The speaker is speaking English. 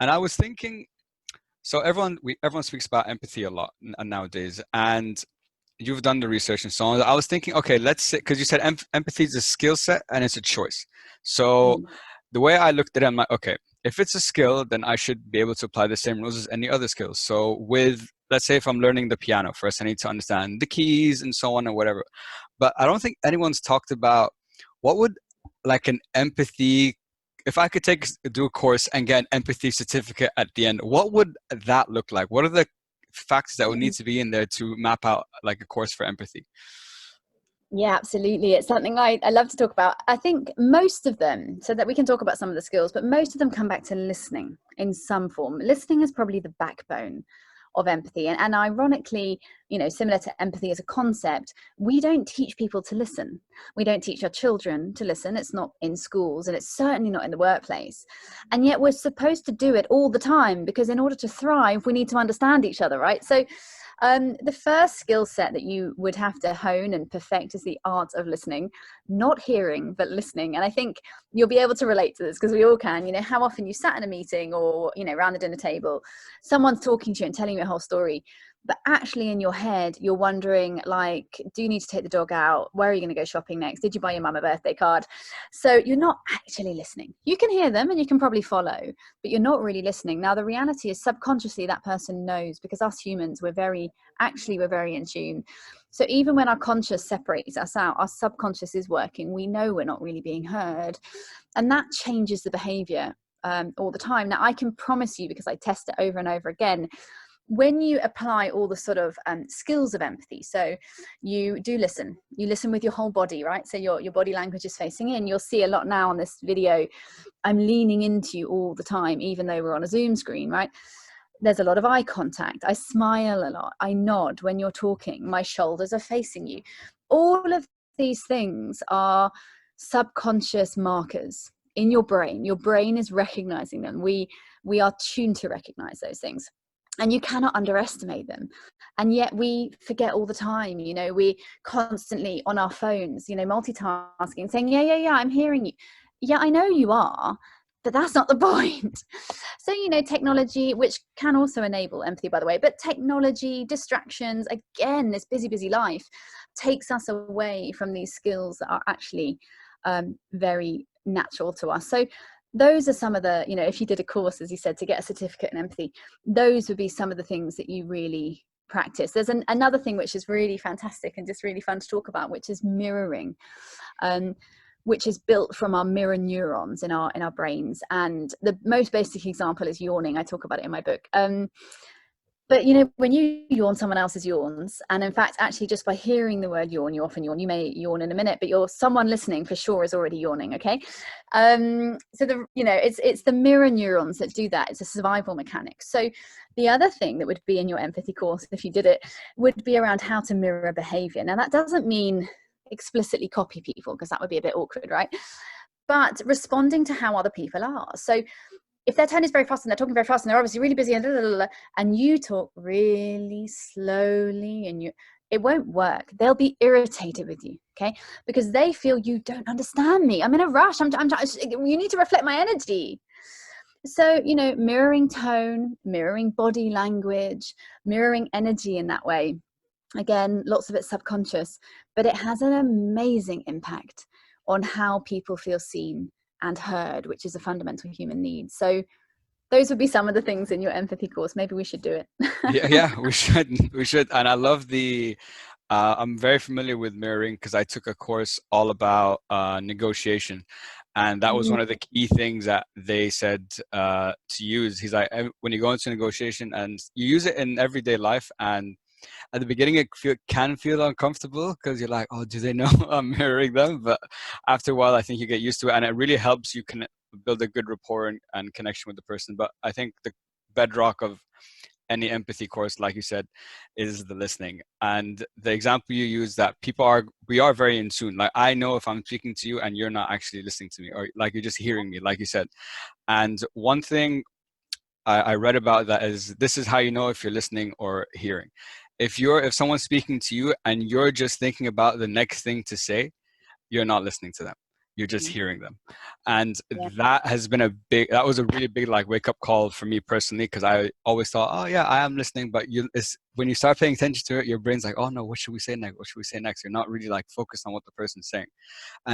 And I was thinking, so everyone speaks about empathy a lot nowadays, and you've done the research and so on. I was thinking, okay, let's say, because you said empathy is a skill set and it's a choice. So Mm. the way I looked at it, I'm like, okay, if it's a skill, then I should be able to apply the same rules as any other skills. So with, let's say if I'm learning the piano, first I need to understand the keys and so on and whatever. But I don't think anyone's talked about what would like an empathy, if I could do a course and get an empathy certificate at the end, what would that look like? What are the facts that would need to be in there to map out like a course for empathy? Yeah, absolutely. It's something I love to talk about. I think most of them, so that we can talk about some of the skills, but most of them come back to listening in some form. Listening is probably the backbone of empathy. And ironically, similar to empathy as a concept, we don't teach people to listen. We don't teach our children to listen. It's not in schools, and it's certainly not in the workplace. And yet we're supposed to do it all the time, because in order to thrive, we need to understand each other, right? So the first skill set that you would have to hone and perfect is the art of listening, not hearing, but listening. And I think you'll be able to relate to this, because we all can. How often you sat in a meeting or, around a dinner table, someone's talking to you and telling you a whole story, but actually in your head, you're wondering, like, do you need to take the dog out? Where are you going to go shopping next? Did you buy your mum a birthday card? So you're not actually listening. You can hear them and you can probably follow, but you're not really listening. Now, the reality is subconsciously that person knows, because us humans, we're very in tune. So even when our conscious separates us out, our subconscious is working. We know we're not really being heard. And that changes the behavior all the time. Now, I can promise you, because I test it over and over again, when you apply all the sort of skills of empathy, so you listen with your whole body, right? So your body language is facing in. You'll see a lot now on this video, I'm leaning into you all the time, even though we're on a Zoom screen, right? There's a lot of eye contact. I smile a lot. I nod when you're talking. My shoulders are facing you. All of these things are subconscious markers in your brain. Your brain is recognizing them. We are tuned to recognize those things. And you cannot underestimate them. And yet we forget all the time. We constantly on our phones, multitasking, saying, yeah, I'm hearing you. Yeah, I know you are, but that's not the point. So, technology, which can also enable empathy, by the way, but technology, distractions, again, this busy life takes us away from these skills that are actually very natural to us. So those are some of the, if you did a course, as you said, to get a certificate in empathy, those would be some of the things that you really practice. There's another thing which is really fantastic and just really fun to talk about, which is mirroring, which is built from our mirror neurons in our brains. And the most basic example is yawning. I talk about it in my book. But when you yawn, someone else's yawns, and in fact, actually, just by hearing the word yawn, you often yawn. You may yawn in a minute, but someone listening for sure is already yawning. Okay, so it's the mirror neurons that do that. It's a survival mechanic. So the other thing that would be in your empathy course, if you did it, would be around how to mirror behavior. Now, that doesn't mean explicitly copy people, because that would be a bit awkward, right? But responding to how other people are. So if their tone is very fast and they're talking very fast and they're obviously really busy and you talk really slowly, and it won't work. They'll be irritated with you, okay? Because they feel you don't understand me. I'm in a rush. You need to reflect my energy. So, mirroring tone, mirroring body language, mirroring energy in that way. Again, lots of it's subconscious, but it has an amazing impact on how people feel seen and heard, which is a fundamental human need. So those would be some of the things in your empathy course. Maybe we should do it. Yeah, we should. And I love I'm very familiar with mirroring, because I took a course all about negotiation. And that was one of the key things that they said to use. He's like, when you go into negotiation and you use it in everyday life, and at the beginning it can feel uncomfortable, because you're like, oh, do they know I'm mirroring them? But after a while, I think you get used to it, and it really helps you build a good rapport and connection with the person. But I think the bedrock of any empathy course, like you said, is the listening. And the example you use, that we are very in tune. Like, I know if I'm speaking to you and you're not actually listening to me, or like you're just hearing me, like you said. And one thing I read about that is, this is how you know if you're listening or hearing. If someone's speaking to you and you're just thinking about the next thing to say, you're not listening to them. you're just Mm. hearing them. And Yeah. that was a really big like wake up call for me personally, because I always thought, oh yeah, I am listening, but when you start paying attention to it, your brain's like, oh no, what should we say next, what should we say next? You're not really like focused on what the person's saying.